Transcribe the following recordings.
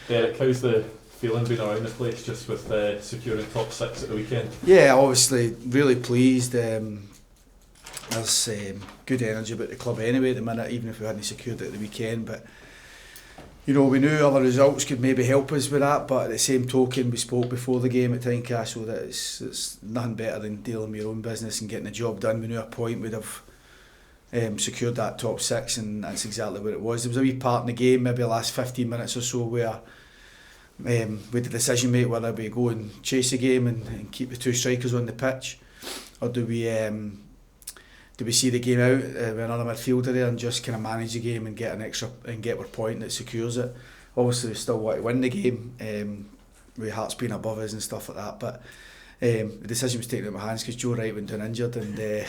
Derek, how's the feeling been around the place just with securing top 6 at the weekend? Yeah, obviously really pleased. There's good energy about the club anyway at the minute, even if we hadn't secured it at the weekend. But you know, we knew other results could maybe help us with that, but at the same token, we spoke before the game at Tynecastle that it's nothing better than dealing with your own business and getting the job done. We knew at a point we'd have secured that top 6, and that's exactly what it was. There was a wee part in the game, maybe the last 15 minutes or so, where we had the decision made whether we go and chase the game and keep the 2 strikers on the pitch, or do we see the game out with another midfielder there and just kind of manage the game and get an extra and get our point that secures it. Obviously we still want to win the game, with Hearts being above us and stuff like that, but the decision was taken out of my hands because Joe Wright went down injured, and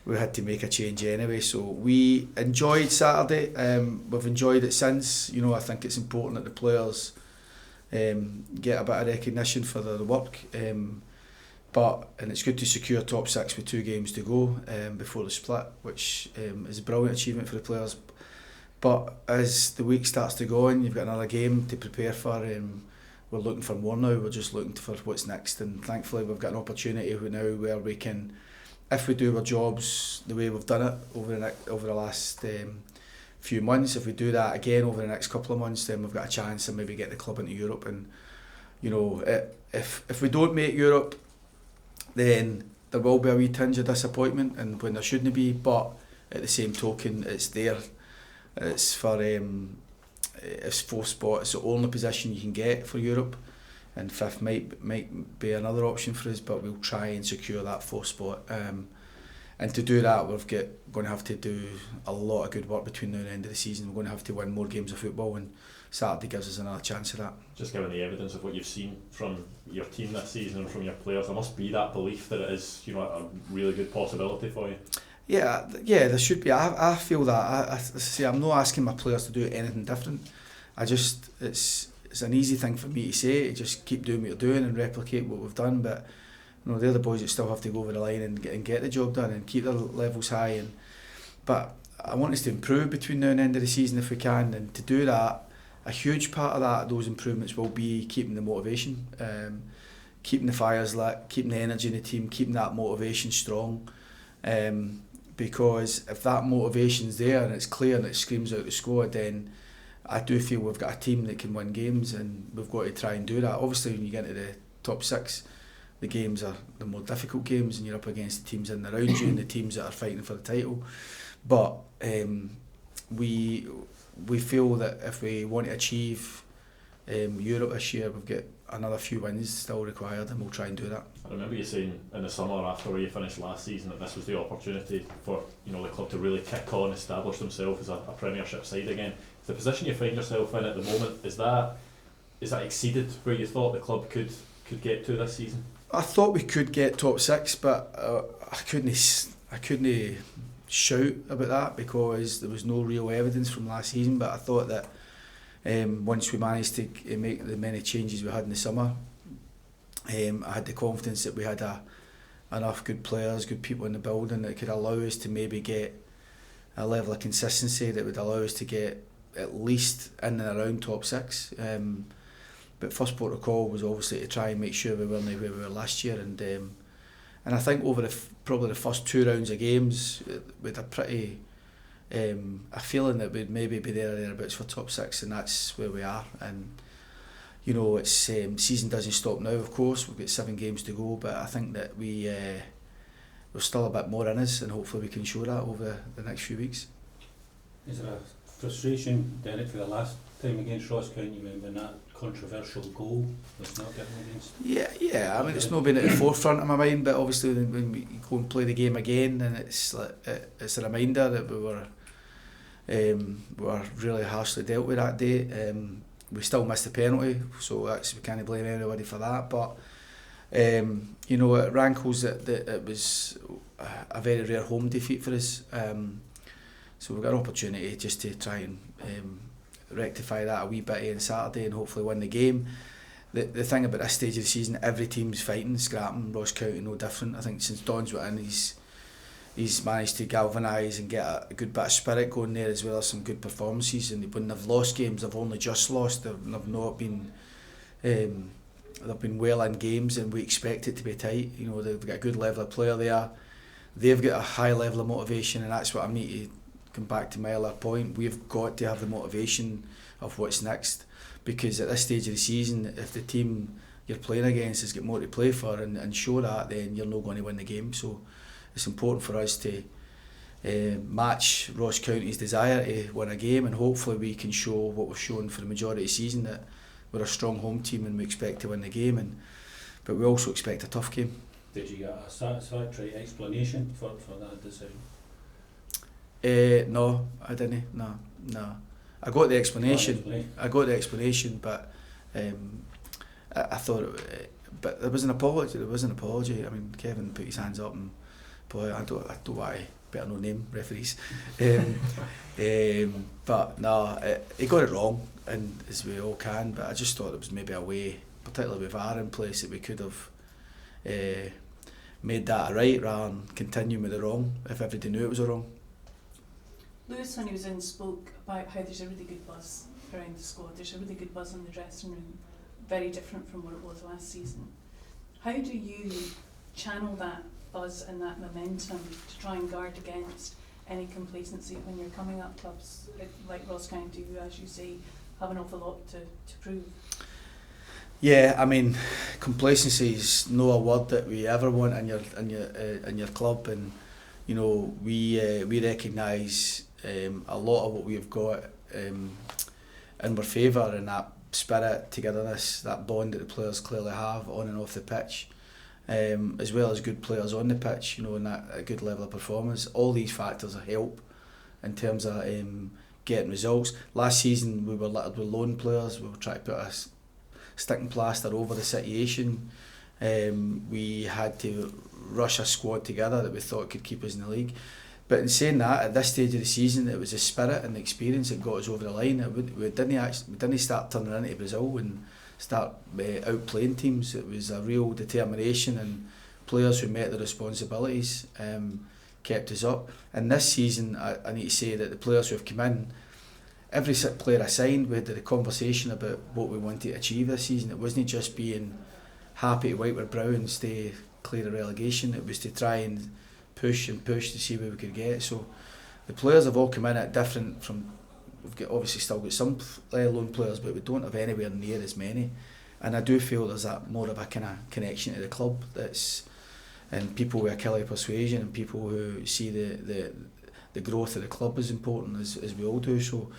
we had to make a change anyway. So we enjoyed Saturday, we've enjoyed it since. You know, I think it's important that the players get a bit of recognition for their work, and it's good to secure top 6 with 2 games to go before the split, which is a brilliant achievement for the players. But as the week starts to go on, you've got another game to prepare for. We're looking for more now. We're just looking for what's next, and thankfully we've got an opportunity now where we can, if we do our jobs the way we've done it over the last few months, if we do that again over the next couple of months, then we've got a chance to maybe get the club into Europe. And you know, if we don't make Europe, then there will be a wee tinge of disappointment, and when there shouldn't be. But at the same token, it's there. It's for it's 4th spot. It's the only position you can get for Europe, and 5th might be another option for us. But we'll try and secure that 4th spot. And to do that, we're going to have to do a lot of good work between now and the end of the season. We're going to have to win more games of football, and Saturday gives us another chance of that. Just given the evidence of what you've seen from your team this season and from your players, there must be that belief that it is, you know, a really good possibility for you. Yeah, there should be. I feel that. I say I'm not asking my players to do anything different. It's an easy thing for me to say, to just keep doing what you're doing and replicate what we've done. But you know, they're the boys that still have to go over the line and get the job done and keep their levels high. But I want us to improve between now and the end of the season if we can, and to do that, a huge part of those improvements will be keeping the motivation, keeping the fires lit, keeping the energy in the team, keeping that motivation strong. Because if that motivation's there and it's clear and it screams out the squad, then I do feel we've got a team that can win games, and we've got to try and do that. Obviously, when you get into the top 6, the games are the more difficult games, and you're up against the teams in and around you and the teams that are fighting for the title. But we feel that if we want to achieve Europe this year, we've got another few wins still required, and we'll try and do that. I remember you saying in the summer after where you finished last season that this was the opportunity for, you know, the club to really kick on, establish themselves as a Premiership side again. The position you find yourself in at the moment, is that exceeded where you thought the club could get to this season? I thought we could get top 6, but I couldn't shout about that because there was no real evidence from last season. But I thought that once we managed to make the many changes we had in the summer, I had the confidence that we had enough good players, good people in the building that could allow us to maybe get a level of consistency that would allow us to get at least in and around top 6. But first port of call was obviously to try and make sure we weren't where we were last year, and I think over probably the first 2 rounds of games with a pretty a feeling that we'd maybe be there or thereabouts for top 6, and that's where we are. And you know, it's season doesn't stop now. Of course, we've got 7 games to go, but I think that we're still a bit more in us, and hopefully we can show that over the next few weeks. Is there a frustration, Derek, for the last time against Ross County when that controversial goal was not given against? Yeah. I mean, it's not been at the forefront of my mind, but obviously when we go and play the game again, and it's a reminder that we were really harshly dealt with that day. We still missed the penalty, so we can't blame anybody for that. But you know, it rankles that it was a very rare home defeat for us. So we've got an opportunity just to try and rectify that a wee bit on Saturday and hopefully win the game. The thing about this stage of the season, every team's fighting, scrapping. Ross County no different. I think since Don's went in, he's managed to galvanise and get a good bit of spirit going there, as well as some good performances. And when they've lost games, they've only just lost. They've not been. They've been well in games, and we expect it to be tight. You know, they've got a good level of player there. They've got a high level of motivation, and that's what I need to come back to my other point. We've got to have the motivation of what's next, because at this stage of the season, if the team you're playing against has got more to play for and show that, then you're not going to win the game. So it's important for us to match Ross County's desire to win a game, and hopefully we can show what we've shown for the majority of the season, that we're a strong home team and we expect to win the game, but we also expect a tough game. Did you get a satisfactory explanation for that decision? No, I didn't. No. I got the explanation. But I thought, but there was an apology. I mean, Kevin put his hands up, and boy, I don't want to better no name referees. But no, he got it wrong, and as we all can. But I just thought there was maybe a way, particularly with VAR in place, that we could have made that a right rather than continuing with the wrong if everybody knew it was a wrong. Lewis, when he was in, spoke about how there's a really good buzz around the squad. There's a really good buzz in the dressing room, very different from what it was last season. How do you channel that buzz and that momentum to try and guard against any complacency when you're coming up clubs like Ross County, who, as you say, have an awful lot to prove? Yeah, I mean, complacency is no a word that we ever want in your club, and you know we recognise a lot of what we've got in our favour, and that spirit, togetherness, that bond that the players clearly have on and off the pitch, as well as good players on the pitch, you know, and that a good level of performance. All these factors help in terms of getting results. Last season we were littered with loan players. We were trying to put a sticking plaster over the situation. We had to rush a squad together that we thought could keep us in the league. But in saying that, at this stage of the season, it was the spirit and the experience that got us over the line. We didn't start turning into Brazil and start outplaying teams. It was a real determination, and players who met their responsibilities kept us up. And this season, I need to say that the players who have come in, every player I signed, we had a conversation about what we wanted to achieve this season. It wasn't just being happy to wipe our brow and stay clear of relegation. It was to try and push to see where we could get. So the players have all come in at different. We've obviously still got some loan players, but we don't have anywhere near as many. And I do feel there's that more of a kind of connection to the club, and people with a killer persuasion, and people who see the growth of the club as important as we all do. So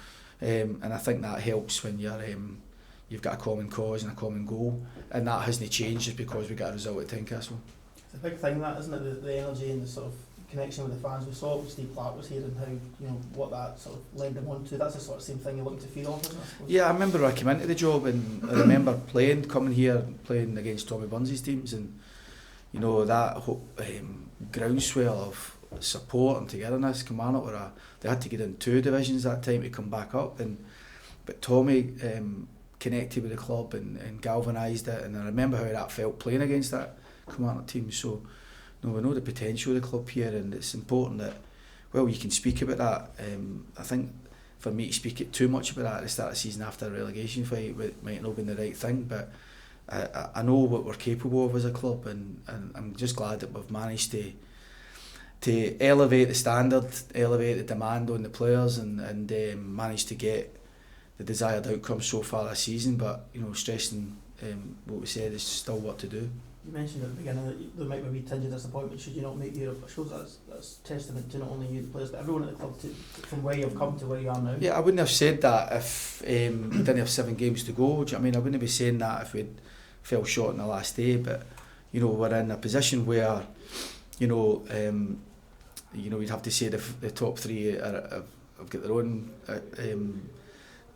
and I think that helps when you've got a common cause and a common goal, and that hasn't changed just because we got a result at Tynecastle. It's a big thing, that, isn't it? The energy and the sort of connection with the fans. We saw it when Steve Clark was here, and how, you know, what that sort of led them on to. That's the sort of same thing you're looking to feed off, isn't it, I suppose? Yeah, I remember when I came into the job, and I remember coming here playing against Tommy Burns' teams, and you know that groundswell of support and togetherness. Kilmarnock they had to get in 2 divisions that time to come back up, but Tommy connected with the club and galvanised it, and I remember how that felt playing against that Kilmarnock team. So we know the potential of the club here, and it's important that, well, you can speak about that. I think for me to speak too much about that at the start of the season after a relegation fight might not have been the right thing, but I know what we're capable of as a club, and I'm just glad that we've managed to elevate the standard, elevate the demand on the players, and manage to get the desired outcome so far this season. But you know, stressing what we said, is still what to do. You mentioned at the beginning that there might be a wee tinge of disappointment should you not make Europe. I suppose that's testament to not only you, the players, but everyone at the club, from where you've come to where you are now. Yeah, I wouldn't have said that if we didn't have 7 games to go. Do you know what I mean? I wouldn't be saying that if we'd fell short on the last day. But you know, we're in a position where we'd have to say the top 3 have got their own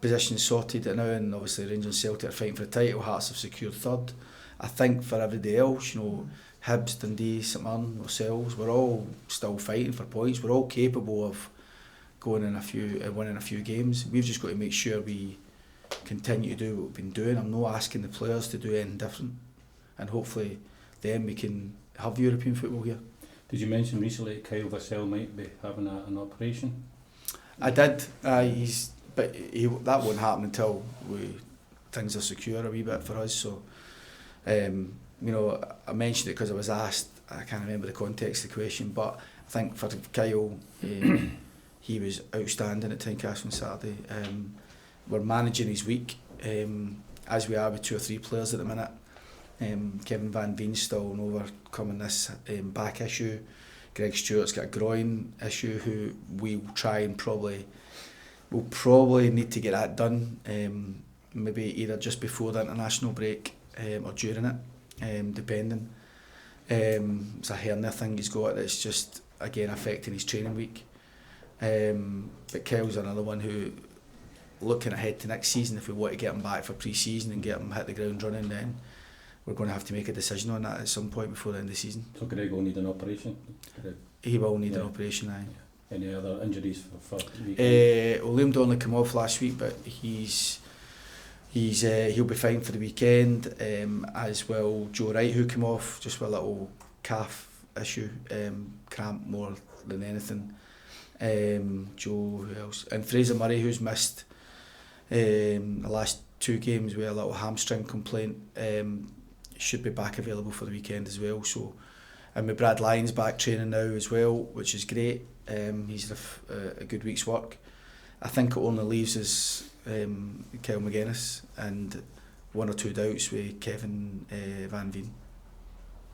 positions sorted now, and obviously Rangers and Celtic are fighting for the title. Hearts have secured 3rd. I think for everybody else, you know, Hibs, Dundee, St Mirren, ourselves, we're all still fighting for points. We're all capable of winning a few games. We've just got to make sure we continue to do what we've been doing. I'm not asking the players to do anything different, and hopefully then we can have European football here. Did you mention recently that Kyle Vassell might be having an operation? I did. That won't happen until things are secure a wee bit for us. So, you know, I mentioned it because I was asked. I can't remember the context of the question, but I think for Kyle, he was outstanding at Tynecastle on Saturday. We're managing his week, as we are with 2 or 3 players at the minute. Kevin Van Veen's still overcoming this back issue. Greg Stewart's got a groin issue, who we'll probably need to get that done, maybe either just before the international break or during it, depending. It's a hernia thing he's got that's just again affecting his training week. But Kyle's another one who, looking ahead to next season, if we want to get him back for pre-season and get him hit the ground running, then we're going to have to make a decision on that at some point before the end of the season. So Greg will need an operation? He will need an operation, aye. Any other injuries for the week? Liam Donnelly came off last week, but he'll be fine for the weekend, as well Joe Wright, who came off just with a little calf issue, cramp more than anything. Joe, who else? And Fraser Murray, who's missed the last 2 games with a little hamstring complaint, should be back available for the weekend as well. So, and with Brad Lyons back training now as well, which is great. He's a good week's work. I think it only leaves us Kyle McInnes and 1 or 2 doubts with Kevin Van Veen.